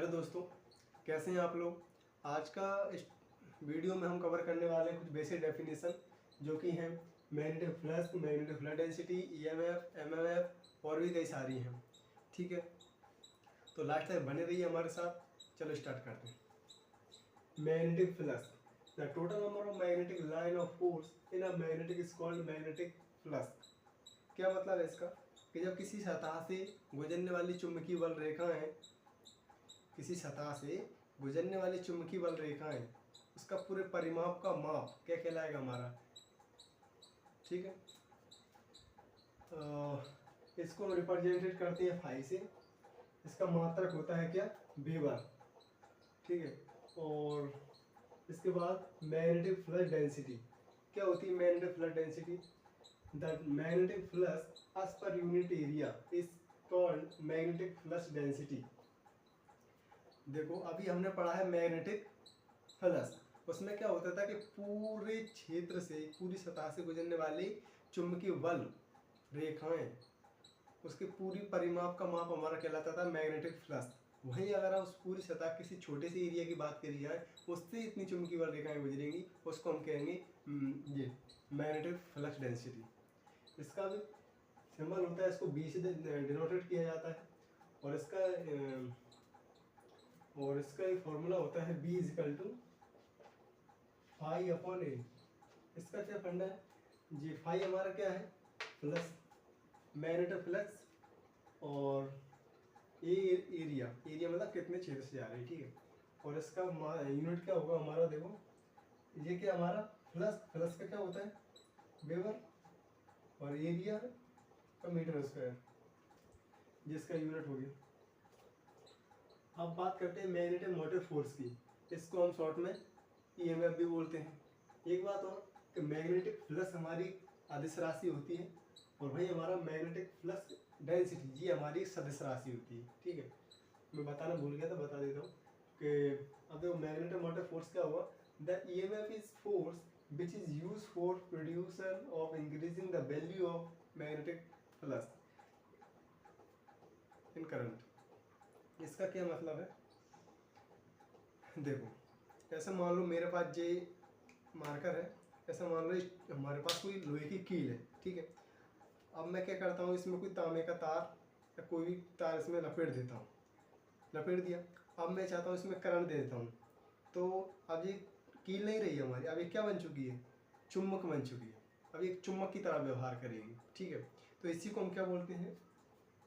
Hello दोस्तों, कैसे हैं आप लोग। आज का इस वीडियो में हम कवर करने वाले हैं कुछ बेसिक डेफिनेशन जो कि हैं magnetic flux, magnetic flux density, EMF, MMF और भी कई सारी हैं। ठीक है, तो लास्ट तक बने रहिए हमारे साथ। चलो स्टार्ट करते हैं। Magnetic flux, the total number of magnetic line of force in a magnetic is called magnetic flux. क्या मतलब है इसका कि जब किसी सतह से गुजरने वाली चुंबकीय बल रेखाएं किसी सतह से गुजरने वाली चुंबकीय बल रेखाएं उसका पूरे परिमाप का माप क्या कहलाएगा हमारा। ठीक है, इसको हम रिप्रेजेंटेड करते हैं फाई से। इसका मात्रक होता है क्या, वेबर। ठीक है, और इसके बाद मैग्नेटिक फ्लक्स डेंसिटी क्या होती है। Magnetic flux density, the magnetic flux as per unit area is called magnetic flux density. देखो अभी हमने पढ़ा है मैग्नेटिक फ्लक्स, उसमें क्या होता था कि पूरे क्षेत्र से, पूरी सतह से गुजरने वाली चुंबकीय बल रेखाएं उसके पूरी परिमाप का माप हमारा कहलाता था मैग्नेटिक फ्लक्स। वहीं अगर हम उस पूरी सतह किसी छोटे से एरिया की बात करी जाए, उससे इतनी चुंबकीय बल रेखाएं गुजरेंगी, उसको हम कहेंगे ये मैग्नेटिक फ्लक्स डेंसिटी। इसका भी सिंबल होता है, इसको बी से डिनोटेड किया जाता है, और इसका एक फॉर्मूला होता है B equal to phi upon A. इसका क्या फंडा है जी, फाई हमारा क्या है, फ्लक्स, मैग्नेटिक फ्लक्स, और ए एरिया, एरिया मतलब कितने क्षेत्र से जा रही है। ठीक है, और इसका यूनिट क्या होगा हमारा, देखो ये क्या हमारा फ्लक्स, फ्लक्स का क्या होता है वेबर, और एरिया का मीटर स्क्वायर, जिसका यूनिट हो गया। अब बात करते हैं मैग्नेटिक मोटिव फोर्स की, इसको हम शॉर्ट में ईएमएफ भी बोलते हैं। एक बात और कि मैग्नेटिक फ्लक्स हमारी अदिश राशि होती है, और भाई हमारा मैग्नेटिक फ्लक्स डेंसिटी ये हमारी सदिश राशि होती है। ठीक है, मैं बताना भूल गया था, बता देता हूँ कि अब देखो मैग्नेटिक मोटिव फोर्स क्या हुआ, the EMF is force which is use for production of increasing the value of magnetic flux in current. इसका क्या मतलब है, देखो ऐसा मान लो मेरे पास जे मार्कर है, ऐसा मान लो हमारे पास कोई लोहे की कील है। ठीक है, अब मैं क्या करता हूँ, इसमें कोई तांबे का तार या कोई भी तार इसमें लपेट देता हूँ, लपेट दिया। अब मैं चाहता हूँ इसमें करंट दे देता हूँ, तो अब ये कील नहीं रही हमारी, अब ये क्या बन चुकी है, चुम्बक बन चुकी है। अब ये चुम्बक की तरह व्यवहार करेगी। ठीक है, तो इसी को हम क्या बोलते हैं,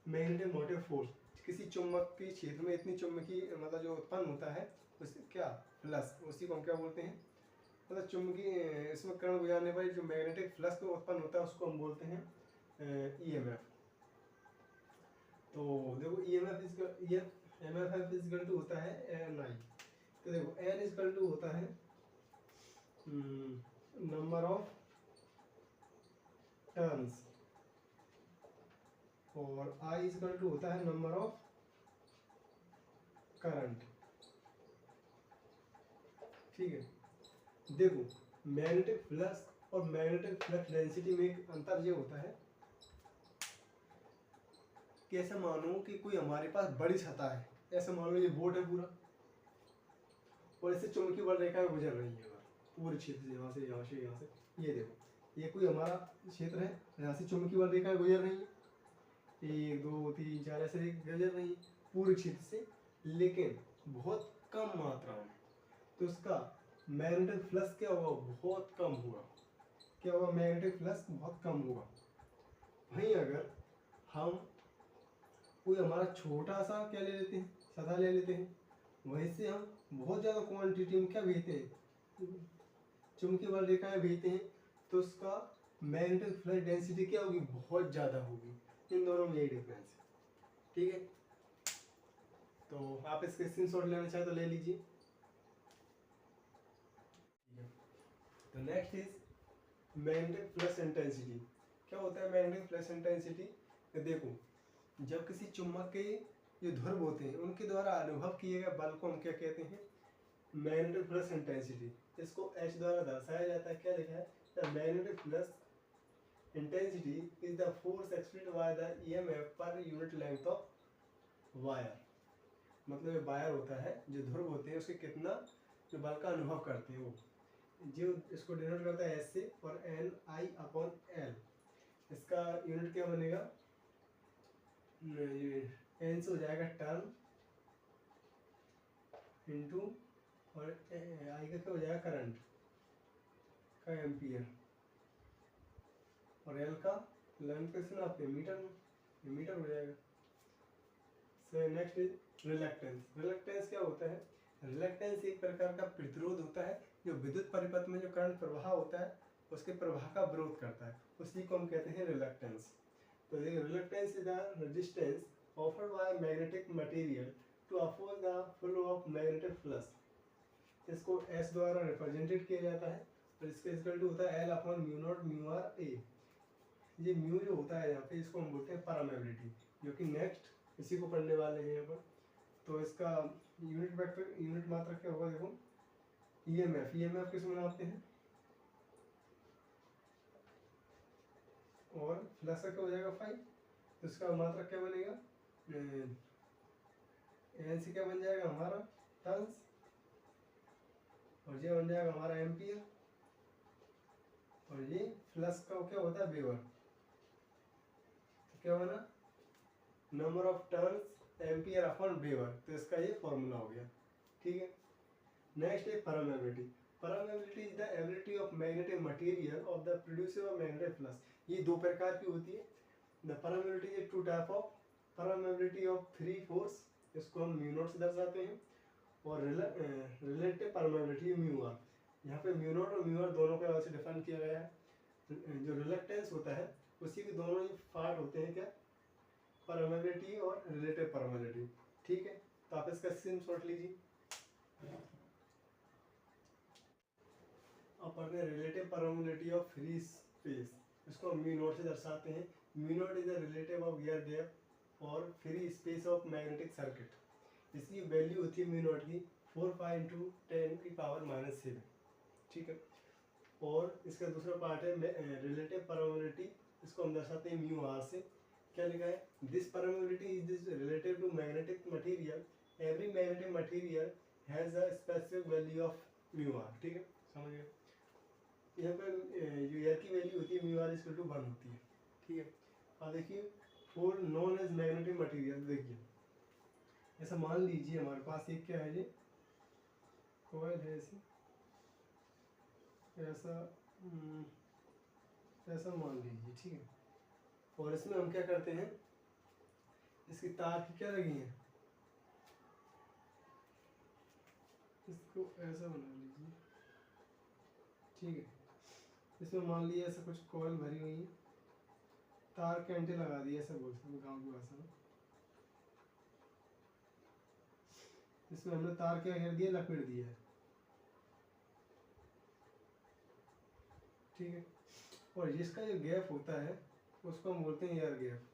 मैग्नेटिक मोटिव फोर्स। किसी चुम्बक के क्षेत्र में इतनी चुम्बकीय मतलब जो उत्पन्न होता है उसे क्या, फ्लक्स, उसी को हम क्या बोलते हैं, मतलब चुम्बकीय इसमें कण गुजारने पर जो मैग्नेटिक फ्लक्स उत्पन्न होता है उसको हम बोलते हैं ईएमएफ। तो देखो एमएफ इज इक्वल टू होता है एन आई। तो देखो एन इज इक्वल टू होता है नंबर ऑफ टर्न्स, और आई इज इक्वल टू होता है नंबर ऑफ करंट। ठीक है, देखो मैग्नेटिक फ्लक्स और मैग्नेटिक फ्लक्स डेंसिटी में एक अंतर ये होता है कि ऐसा मानो कि कोई हमारे पास बड़ी सतह है, ऐसा मान लो ये बोर्ड है पूरा, और इससे चुंबकीय बल रेखाएं गुजर रही है पूरे क्षेत्र से, यहाँ से यहाँ से यहाँ से। ये देखो ये कोई हमारा क्षेत्र है, यहाँ से चुंबकीय बल रेखाएं गुजर रही है, 1 2 3 4 ऐसे गुजर रही है पूरे क्षेत्र से, लेकिन बहुत कम मात्रा में। तो उसका मैग्नेटिक फ्लक्स क्या होगा, बहुत कम होगा। क्या होगा, मैग्नेटिक फ्लक्स बहुत कम होगा। वहीं अगर हम कोई हमारा छोटा सा क्या ले लेते हैं, सतह ले लेते हैं, वहीं से हम बहुत ज़्यादा क्वांटिटी में क्या भेजते हैं, चुंबकीय बल रेखाएं भेजते हैं, तो उसका मैग्नेटिक फ्लक्स डेंसिटी क्या होगी, बहुत ज़्यादा होगी। इन दोनों में यही डिफरेंस है। ठीक है, तो आप इसके स्क्रीनशॉट लेना चाहे तो ले लीजिए। तो next is magnetic flux intensity. क्या होता है मैग्नेटिक फ्लक्स इंटेंसिटी, देखो जब किसी चुंबक के जो ध्रुव होते हैं उनके द्वारा अनुभव किए गए बल को हम क्या कहते हैं, मैग्नेटिक फ्लक्स इंटेंसिटी। इसको H द्वारा दर्शाया जाता है। क्या लिखा है, the magnetic flux intensity is the force expected by the EMF per unit length of wire. मतलब जो बायर होता है, जो ध्रुव होते हैं उसके कितना जो बल का अनुभव करते हैं वो, जो इसको डिनोट करता है एस से, और एन आई अपॉन एल। इसका यूनिट क्या बनेगा, एन से हो जाएगा टर्न इंटू, और आई का क्या हो जाएगा करंट का एम्पियर, और एल का लेंथ कैसे नापते हैं मीटर में, मीटर हो जाएगा। So next is reluctance. Reluctance क्या होता है, रिलक्टेंस एक प्रकार का प्रतिरोध होता है जो विद्युत परिपथ में जो करंट प्रवाह होता है उसके प्रवाह का विरोध करता है, उसी को हम कहते हैं रिलक्टेंस। तो reluctance is the resistance offered by magnetic material to oppose the flow of magnetic flux. इसको S द्वारा रिप्रेजेंटेड किया जाता है, और इसका इक्वल टू होता है L upon mu naught mu R A. ये म्यू जो होता है यहाँ पे, इसको हम बोलते हैं परमेबिलिटी, जो कि नेक्स्ट इसी को पढ़ने वाले हैं यहाँ पर। तो इसका यूनिट वेक्टर, यूनिट मात्रा क्या होगा, देखो ईएमएफ। ईएमएफ किस में नापते हैं, और फ्लक्स का क्या हो जाएगा फाई, तो इसका मात्रा क्या बनेगा, एन से क्या बन जाएगा हमारा टर्न्स, और ये बन जाएगा हमारा एम्पियर, और ये फ्लक्स का क्या होता है वेबर। तो क्या बना, number of turns ampere upon weber, तो इसका ये फॉर्मूला हो गया। ठीक है, नेक्स्ट है permeability. Permeability is the ability of magnetic material of the producer of magnetic flux. ये दो प्रकार की होती है। The permeability is two type of permeability of free force, इसको हम म्यू नॉट से दर्शाते हैं, और रिलेटिव परमेबिलिटी म्यू आर। यहाँ पे म्यू नॉट और म्यू आर दोनों को ऐसे डिफाइन किया गया है। जो रिलक्टेंस होता है उसी के दोनों ही पार्ट होते हैं क्या, परमेबिलिटी और रिलेटिव परमेबिलिटी। ठीक है, तो आप इसका स्क्रीनशॉट लीजिए। अब पढ़ते हैं relative permeability of free space, इसको म्यू नॉट से दर्शाते हैं। Mu naught is the relative of air gap और free space of magnetic circuit. इसकी वैल्यू होती है म्यू नॉट की 4 पाई इंटू 10⁻⁷। ठीक है, और इसका दूसरा पार्ट है रिलेटिव परमेबिलिटी, इसको हम दर्शाते हैं म्यू आर से। क्या लिखा है, this permeability is this relative to magnetic material, every magnetic material has a specific value of mu R. ठीक है, समझ गए। यहाँ पर जो एयर की वैल्यू होती है म्यू आर इक्वल टू 1 होती है। ठीक है, अब देखिए for non as magnetic material, देखिए ऐसा मान लीजिए हमारे पास एक क्या है, ये कॉइल है ऐसे, ऐसा ऐसा मान लीजिए। ठीक है, और इसमें हम क्या करते हैं, इसकी तार की क्या लगी है, इसको ऐसा बना लीजिए। ठीक है, इसमें मान लिया ऐसा कुछ कॉइल भरी हुई है, तार कैंटे लगा दिए, ऐसा बोल सकते हैं गाँव की भाषा में। इसमें हमने तार क्या कर दिया, लपेट दिया है। ठीक है, और जिसका जो गैप होता है उसको हम बोलते हैं एयर गैप।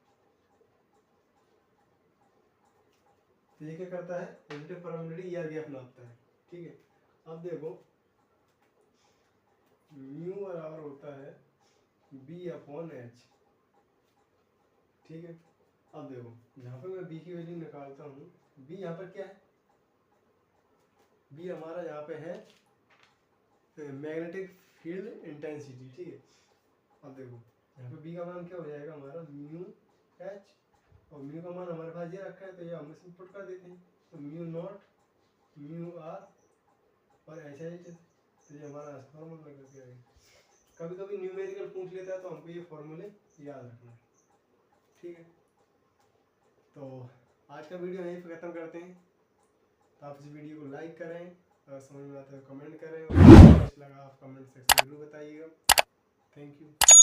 तो ये क्या करता है, रिलेटिव परमेबिलिटी एयर गैप नापता है। ठीक है, अब देखो म्यू बराबर होता है बी अपॉन एच। ठीक है, अब देखो जहाँ पे मैं बी की वैल्यू निकालता हूँ, बी यहाँ पर क्या है, बी हमारा यहाँ पे है मैग्नेटिक फील्ड इंटेंसिटी। ठीक है, अब देखो यहाँ पे बी का मान क्या हो जाएगा हमारा म्यू एच, और म्यू का मान हमारे पास ये रखा है तो ये हम इसमें पुट कर देते हैं। तो म्यू नॉट म्यू आर और एच एच, तो ये हमारा फॉर्मूला लग गया है। कभी कभी न्यूमेरिकल पूछ लेता है तो हमको ये फॉर्मूले याद रखना है। ठीक है, तो आज का वीडियो यहीं पर ख़त्म करते हैं। तो आप इस वीडियो को लाइक करें, अगर समझ में आता है कमेंट करें, और अच्छा लगा आप कमेंट सेक्शन में जरूर बताइएगा। Thank you.